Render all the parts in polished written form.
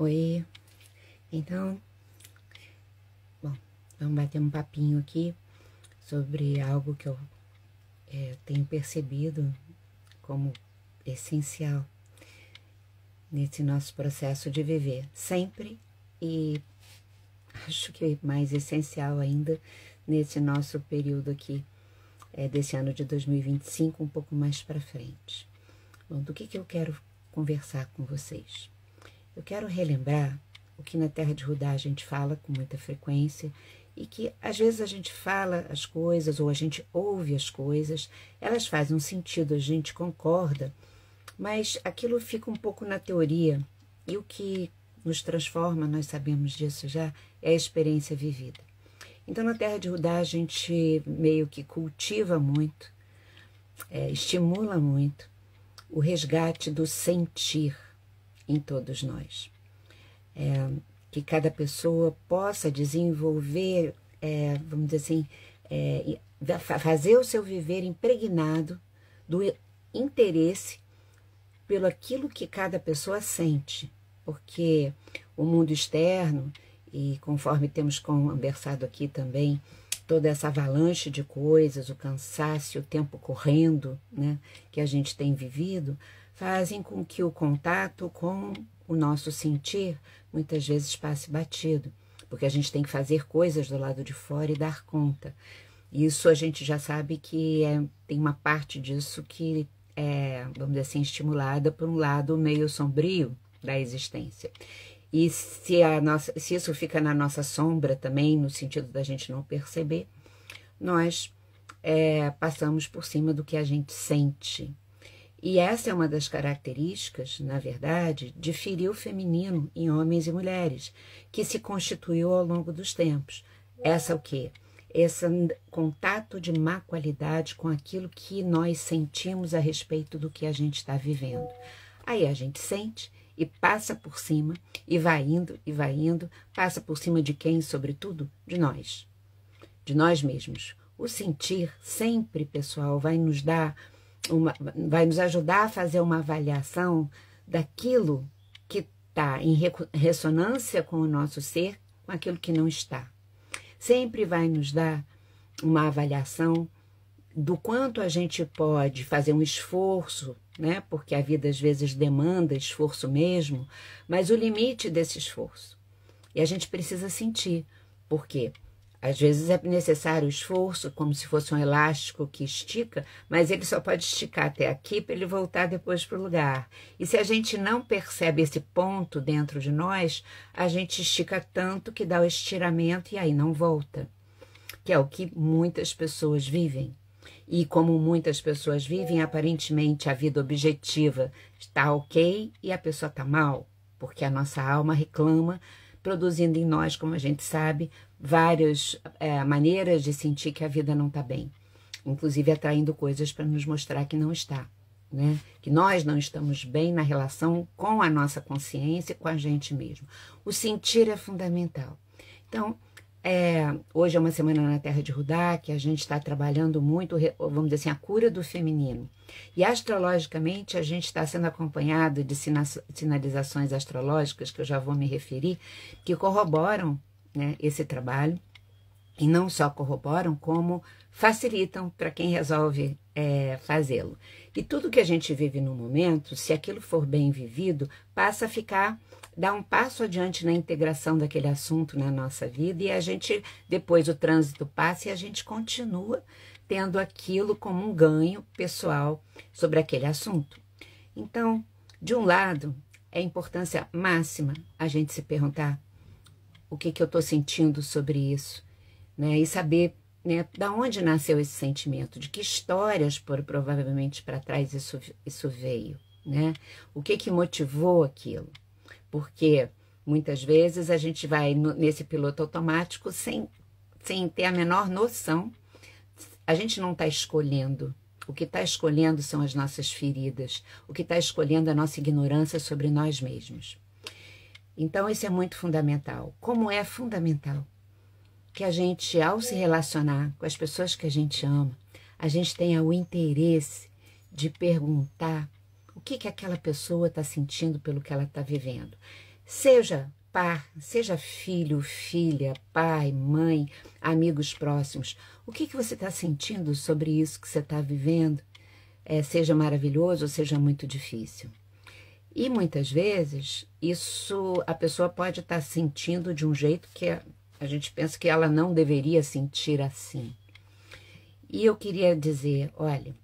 Oi, então, bom, vamos bater um papinho aqui sobre algo que eu tenho percebido como essencial nesse nosso processo de viver, sempre, e acho que mais essencial ainda nesse nosso período aqui, desse ano de 2025, um pouco mais para frente. Bom, do que eu quero conversar com vocês? Eu quero relembrar o que na Terra de Judá a gente fala com muita frequência e que às vezes a gente fala as coisas ou a gente ouve as coisas, elas fazem um sentido, a gente concorda, mas aquilo fica um pouco na teoria e o que nos transforma, nós sabemos disso já, é a experiência vivida. Então na Terra de Judá a gente meio que cultiva muito, estimula muito o resgate do sentir em todos nós. Que cada pessoa possa desenvolver, vamos dizer assim, fazer o seu viver impregnado do interesse pelo aquilo que cada pessoa sente, porque o mundo externo, e conforme temos conversado aqui também, toda essa avalanche de coisas, o cansaço, o tempo correndo, né, que a gente tem vivido, fazem com que o contato com o nosso sentir muitas vezes passe batido, porque a gente tem que fazer coisas do lado de fora e dar conta. Isso a gente já sabe que tem uma parte disso que vamos dizer assim, estimulada por um lado meio sombrio da existência. E se isso fica na nossa sombra também, no sentido da gente não perceber, nós passamos por cima do que a gente sente. E essa é uma das características, na verdade, de ferir o feminino em homens e mulheres, que se constituiu ao longo dos tempos. Essa o quê? Esse contato de má qualidade com aquilo que nós sentimos a respeito do que a gente está vivendo. Aí a gente sente e passa por cima, e vai indo, passa por cima de quem, sobretudo? De nós mesmos. O sentir sempre, pessoal, vai nos ajudar a fazer uma avaliação daquilo que está em ressonância com o nosso ser, com aquilo que não está. Sempre vai nos dar uma avaliação do quanto a gente pode fazer um esforço, né? Porque a vida às vezes demanda esforço mesmo, mas o limite desse esforço. E a gente precisa sentir, porque às vezes é necessário esforço, como se fosse um elástico que estica, mas ele só pode esticar até aqui para ele voltar depois para o lugar. E se a gente não percebe esse ponto dentro de nós, a gente estica tanto que dá o estiramento e aí não volta. Que é o que muitas pessoas vivem. E como muitas pessoas vivem, aparentemente a vida objetiva está ok e a pessoa está mal, porque a nossa alma reclama, produzindo em nós, como a gente sabe, várias maneiras de sentir que a vida não está bem, inclusive atraindo coisas para nos mostrar que não está, né? Que nós não estamos bem na relação com a nossa consciência e com a gente mesmo. O sentir é fundamental. Então, hoje é uma semana na Terra de Judá que a gente está trabalhando muito, vamos dizer assim, a cura do feminino. E astrologicamente a gente está sendo acompanhado de sinalizações astrológicas, que eu já vou me referir, que corroboram, né, esse trabalho, e não só corroboram, como facilitam para quem resolve fazê-lo. E tudo que a gente vive no momento, se aquilo for bem vivido, passa a dá um passo adiante na integração daquele assunto na nossa vida, e a gente, depois o trânsito passa e a gente continua tendo aquilo como um ganho pessoal sobre aquele assunto. Então, de um lado, é importância máxima a gente se perguntar o que eu estou sentindo sobre isso, né? E saber, né, da onde nasceu esse sentimento, de que histórias provavelmente para trás isso veio, né? O que motivou aquilo? Porque muitas vezes a gente vai nesse piloto automático sem ter a menor noção. A gente não está escolhendo. O que está escolhendo são as nossas feridas. O que está escolhendo é a nossa ignorância sobre nós mesmos. Então, isso é muito fundamental. Como é fundamental que a gente, ao se relacionar com as pessoas que a gente ama, a gente tenha o interesse de perguntar o que aquela pessoa está sentindo pelo que ela está vivendo. Seja par, seja filho, filha, pai, mãe, amigos próximos. O que você está sentindo sobre isso que você está vivendo? Seja maravilhoso ou seja muito difícil. E muitas vezes isso a pessoa pode estar sentindo de um jeito que a gente pensa que ela não deveria sentir assim. E eu queria dizer, olha,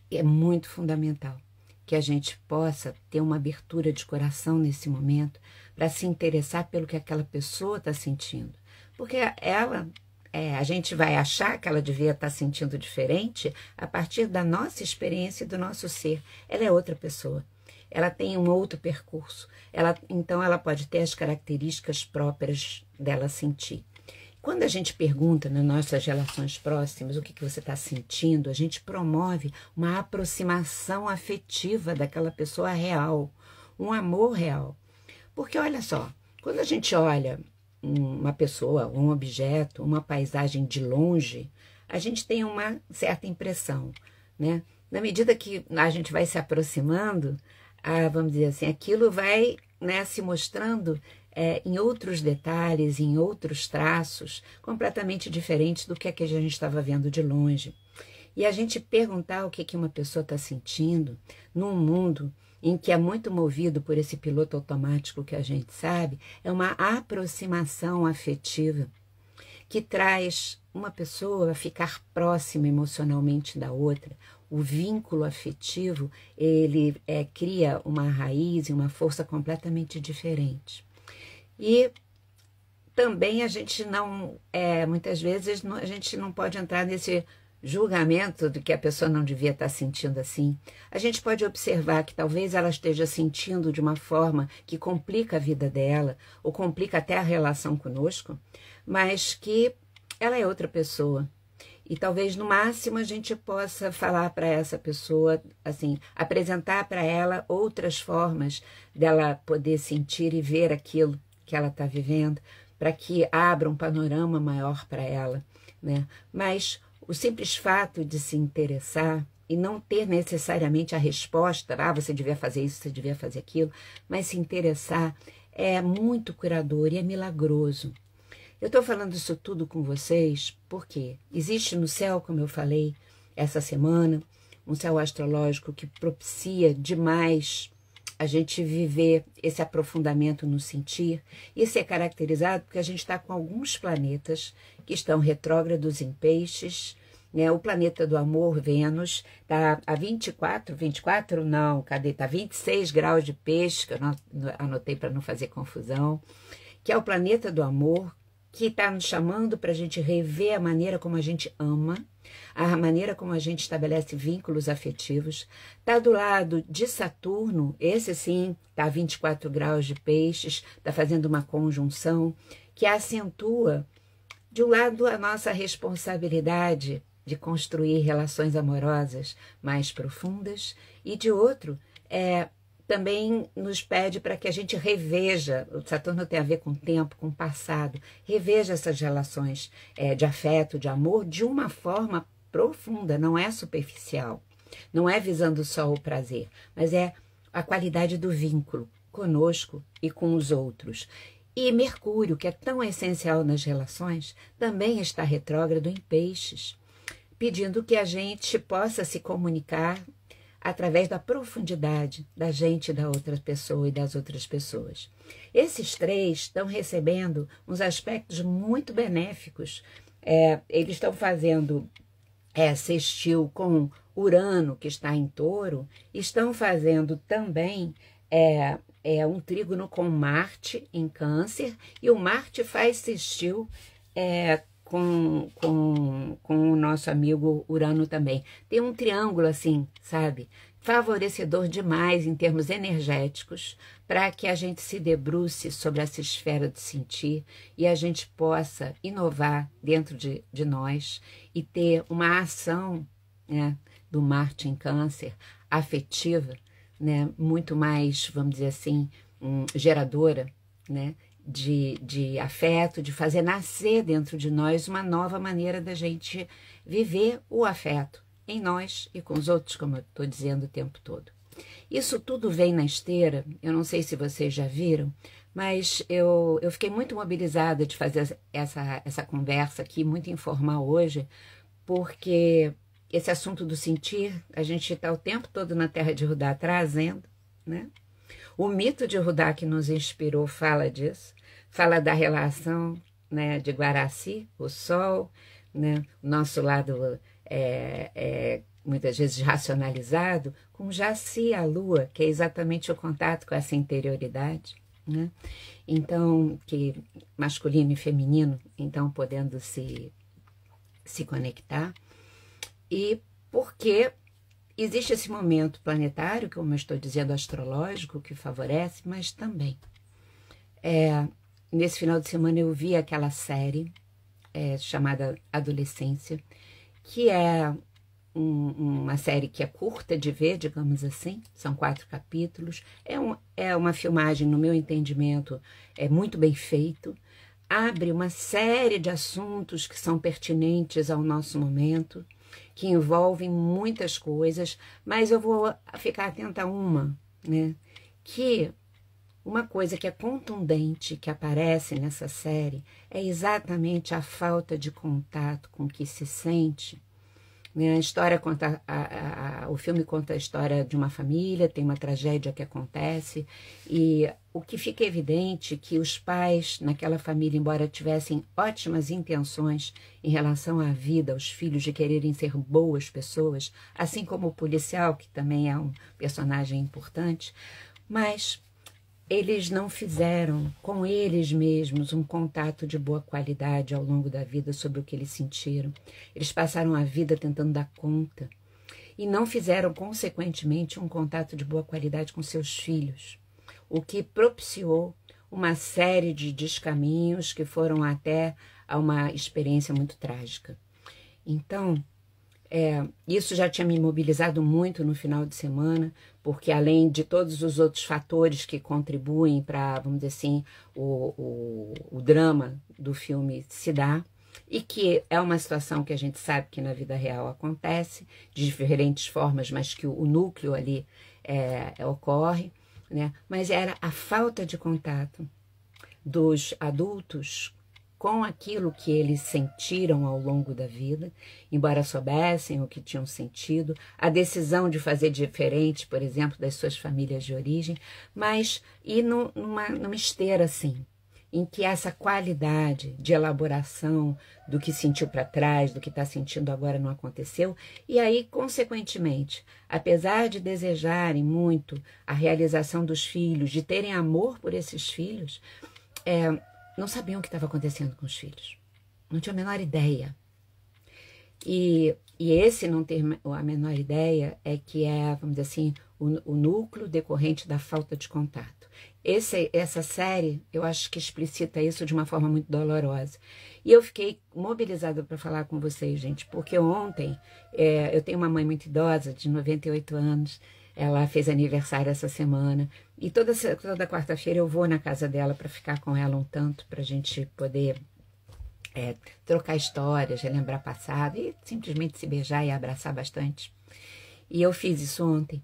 é muito fundamental que a gente possa ter uma abertura de coração nesse momento para se interessar pelo que aquela pessoa está sentindo. Porque a gente vai achar que ela devia estar sentindo diferente a partir da nossa experiência e do nosso ser. Ela é outra pessoa. Ela tem um outro percurso. Então, ela pode ter as características próprias dela sentir. Quando a gente pergunta nas nossas relações próximas o que você está sentindo, a gente promove uma aproximação afetiva daquela pessoa real, um amor real. Porque olha só, quando a gente olha uma pessoa, um objeto, uma paisagem de longe, a gente tem uma certa impressão, né? Na medida que a gente vai se aproximando, vamos dizer assim, aquilo vai, né, se mostrando em outros detalhes, em outros traços, completamente diferentes do que a gente estava vendo de longe. E a gente perguntar o que uma pessoa está sentindo num mundo em que é muito movido por esse piloto automático que a gente sabe, é uma aproximação afetiva que traz uma pessoa a ficar próxima emocionalmente da outra. O vínculo afetivo, ele cria uma raiz e uma força completamente diferente. E também a gente não, muitas vezes, a gente não pode entrar nesse julgamento de que a pessoa não devia estar sentindo assim. A gente pode observar que talvez ela esteja sentindo de uma forma que complica a vida dela, ou complica até a relação conosco, mas que ela é outra pessoa. E talvez, no máximo, a gente possa falar para essa pessoa, assim, apresentar para ela outras formas dela poder sentir e ver aquilo que ela está vivendo, para que abra um panorama maior para ela, né? Mas o simples fato de se interessar e não ter necessariamente a resposta, você devia fazer isso, você devia fazer aquilo, mas se interessar é muito curador e é milagroso. Eu estou falando isso tudo com vocês porque existe no céu, como eu falei essa semana, um céu astrológico que propicia demais a gente viver esse aprofundamento no sentir. Isso é caracterizado porque a gente está com alguns planetas que estão retrógrados em peixes, né? O planeta do amor, Vênus, está a 24 não, cadê? Está 26 graus de peixe, que eu anotei para não fazer confusão, que é o planeta do amor, que está nos chamando para a gente rever a maneira como a gente ama, a maneira como a gente estabelece vínculos afetivos. Está do lado de Saturno, esse sim, está a 24 graus de peixes, está fazendo uma conjunção que acentua, de um lado, a nossa responsabilidade de construir relações amorosas mais profundas, e de outro, também nos pede para que a gente reveja, o Saturno tem a ver com o tempo, com o passado, reveja essas relações de afeto, de amor, de uma forma profunda, não é superficial, não é visando só o prazer, mas é a qualidade do vínculo conosco e com os outros. E Mercúrio, que é tão essencial nas relações, também está retrógrado em peixes, pedindo que a gente possa se comunicar através da profundidade da gente, da outra pessoa e das outras pessoas. Esses três estão recebendo uns aspectos muito benéficos. Eles estão fazendo sextil com Urano, que está em Touro, estão fazendo também um trígono com Marte em Câncer, e o Marte faz sextil com o nosso amigo Urano também. Tem um triângulo assim, sabe? Favorecedor demais em termos energéticos para que a gente se debruce sobre essa esfera de sentir e a gente possa inovar dentro de nós e ter uma ação, né, do Marte em Câncer, afetiva, né, muito mais, vamos dizer assim, geradora, né, de afeto, de fazer nascer dentro de nós uma nova maneira da gente viver o afeto em nós e com os outros, como eu estou dizendo o tempo todo. Isso tudo vem na esteira, eu não sei se vocês já viram, mas eu fiquei muito mobilizada de fazer essa conversa aqui, muito informal hoje, porque esse assunto do sentir, a gente está o tempo todo na Terra de Judá trazendo, né? O mito de Judá que nos inspirou fala disso, fala da relação, né, de Guaraci, o sol, né, o nosso lado muitas vezes racionalizado, com Jaci, a lua, que é exatamente o contato com essa interioridade, né? Então, que masculino e feminino, então podendo se conectar. E porque existe esse momento planetário, como eu estou dizendo, astrológico, que favorece, mas também. Nesse final de semana eu vi aquela série chamada Adolescência, que é uma série que é curta de ver, digamos assim, são 4 capítulos, é uma filmagem, no meu entendimento, muito bem feito, abre uma série de assuntos que são pertinentes ao nosso momento, que envolvem muitas coisas, mas eu vou ficar atenta a uma, né? Que uma coisa que é contundente, que aparece nessa série, é exatamente a falta de contato com o que se sente. A história conta, o filme conta a história de uma família, tem uma tragédia que acontece, e o que fica evidente é que os pais naquela família, embora tivessem ótimas intenções em relação à vida, aos filhos, de quererem ser boas pessoas, assim como o policial, que também é um personagem importante, mas eles não fizeram com eles mesmos um contato de boa qualidade ao longo da vida sobre o que eles sentiram. Eles passaram a vida tentando dar conta e não fizeram, consequentemente, um contato de boa qualidade com seus filhos, o que propiciou uma série de descaminhos que foram até a uma experiência muito trágica. Então, isso já tinha me mobilizado muito no final de semana, porque além de todos os outros fatores que contribuem para, vamos dizer assim, o drama do filme se dar, e que é uma situação que a gente sabe que na vida real acontece, de diferentes formas, mas que o núcleo ali ocorre, né? Mas era a falta de contato dos adultos com aquilo que eles sentiram ao longo da vida, embora soubessem o que tinham sentido, a decisão de fazer diferente, por exemplo, das suas famílias de origem, mas ir numa esteira assim, em que essa qualidade de elaboração do que sentiu para trás, do que está sentindo agora não aconteceu, e aí, consequentemente, apesar de desejarem muito a realização dos filhos, de terem amor por esses filhos, não sabiam o que estava acontecendo com os filhos. Não tinham a menor ideia. E esse não ter a menor ideia é que vamos dizer assim, o núcleo decorrente da falta de contato. Essa série, eu acho que explicita isso de uma forma muito dolorosa. E eu fiquei mobilizada para falar com vocês, gente, porque ontem, eu tenho uma mãe muito idosa, de 98 anos, ela fez aniversário essa semana, e toda quarta-feira eu vou na casa dela para ficar com ela um tanto, para a gente poder trocar histórias, relembrar passado, e simplesmente se beijar e abraçar bastante. E eu fiz isso ontem,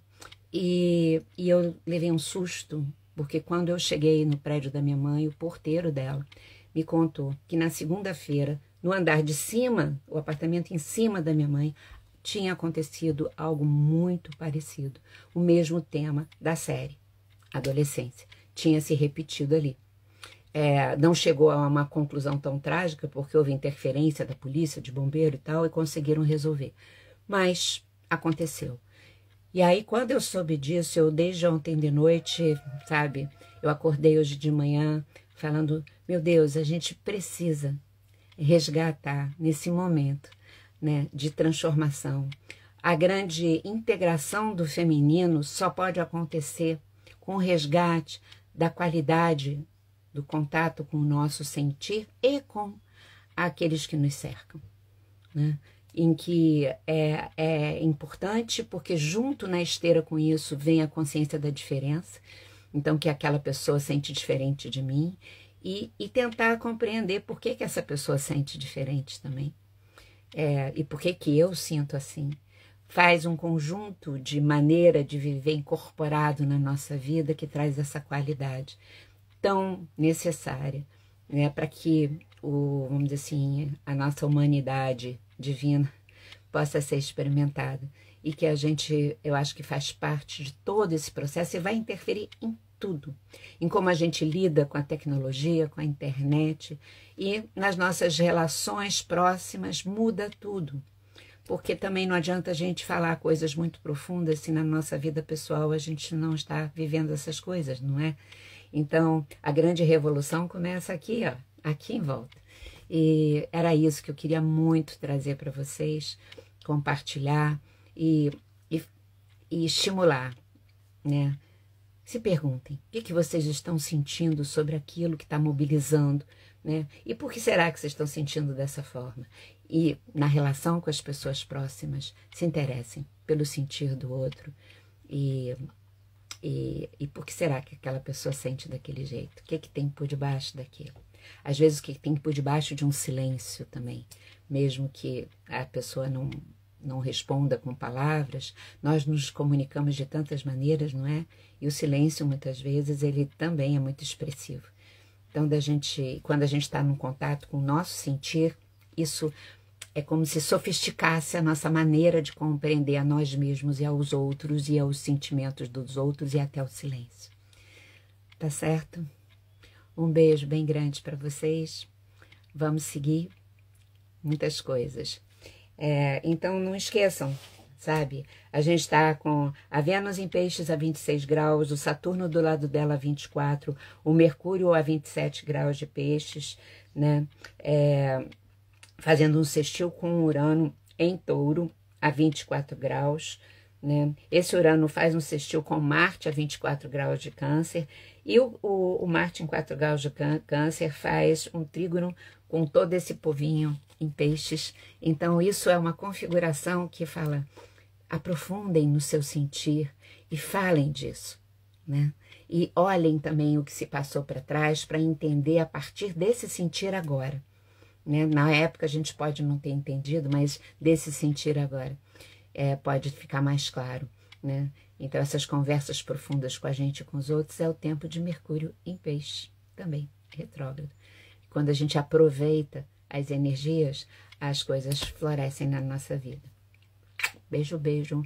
e eu levei um susto, porque quando eu cheguei no prédio da minha mãe, o porteiro dela me contou que na segunda-feira, no andar de cima, o apartamento em cima da minha mãe, tinha acontecido algo muito parecido. O mesmo tema da série, adolescência, tinha se repetido ali. Não chegou a uma conclusão tão trágica, porque houve interferência da polícia, de bombeiro e tal, e conseguiram resolver. Mas aconteceu. E aí, quando eu soube disso, eu desde ontem de noite, sabe, eu acordei hoje de manhã falando, meu Deus, a gente precisa resgatar nesse momento, né, de transformação. A grande integração do feminino só pode acontecer com o resgate da qualidade do contato com o nosso sentir e com aqueles que nos cercam, né? Em que é importante, porque junto na esteira com isso vem a consciência da diferença, então que aquela pessoa sente diferente de mim, e tentar compreender por que essa pessoa sente diferente também. E por que eu sinto assim? faz um conjunto de maneira de viver incorporado na nossa vida que traz essa qualidade tão necessária, né, para que vamos dizer assim, a nossa humanidade divina possa ser experimentada e que a gente, eu acho que faz parte de todo esse processo e vai interferir em tudo, em como a gente lida com a tecnologia, com a internet e nas nossas relações próximas muda tudo. Porque também não adianta a gente falar coisas muito profundas se na nossa vida pessoal a gente não está vivendo essas coisas, não é? Então, a grande revolução começa aqui, ó, aqui em volta. E era isso que eu queria muito trazer para vocês, compartilhar e estimular, né? Se perguntem, o que vocês estão sentindo sobre aquilo que está mobilizando, né? E por que será que vocês estão sentindo dessa forma? E na relação com as pessoas próximas, se interessem pelo sentir do outro e por que será que aquela pessoa sente daquele jeito? O que tem por debaixo daquilo? Às vezes o que tem por debaixo de um silêncio também, mesmo que a pessoa não responda com palavras, nós nos comunicamos de tantas maneiras, não é? E o silêncio, muitas vezes, ele também é muito expressivo. Então, quando a gente está num contato com o nosso sentir, isso é como se sofisticasse a nossa maneira de compreender a nós mesmos e aos outros e aos sentimentos dos outros e até o silêncio. Tá certo? Um beijo bem grande para vocês. Vamos seguir muitas coisas. Então, não esqueçam, sabe? A gente está com a Vênus em Peixes a 26 graus, o Saturno do lado dela a 24, o Mercúrio a 27 graus de Peixes, né? Fazendo um sextil com o Urano em Touro a 24 graus, né? Esse Urano faz um sextil com Marte a 24 graus de Câncer e o Marte em 4 graus de Câncer faz um trígono com todo esse povinho em Peixes. Então isso é uma configuração que fala, aprofundem no seu sentir e falem disso, né? E olhem também o que se passou para trás para entender a partir desse sentir agora. Né? Na época a gente pode não ter entendido, mas desse sentir agora pode ficar mais claro, né? Então essas conversas profundas com a gente e com os outros é o tempo de Mercúrio em Peixe, também retrógrado. Quando a gente aproveita as energias, as coisas florescem na nossa vida. Beijo, beijo.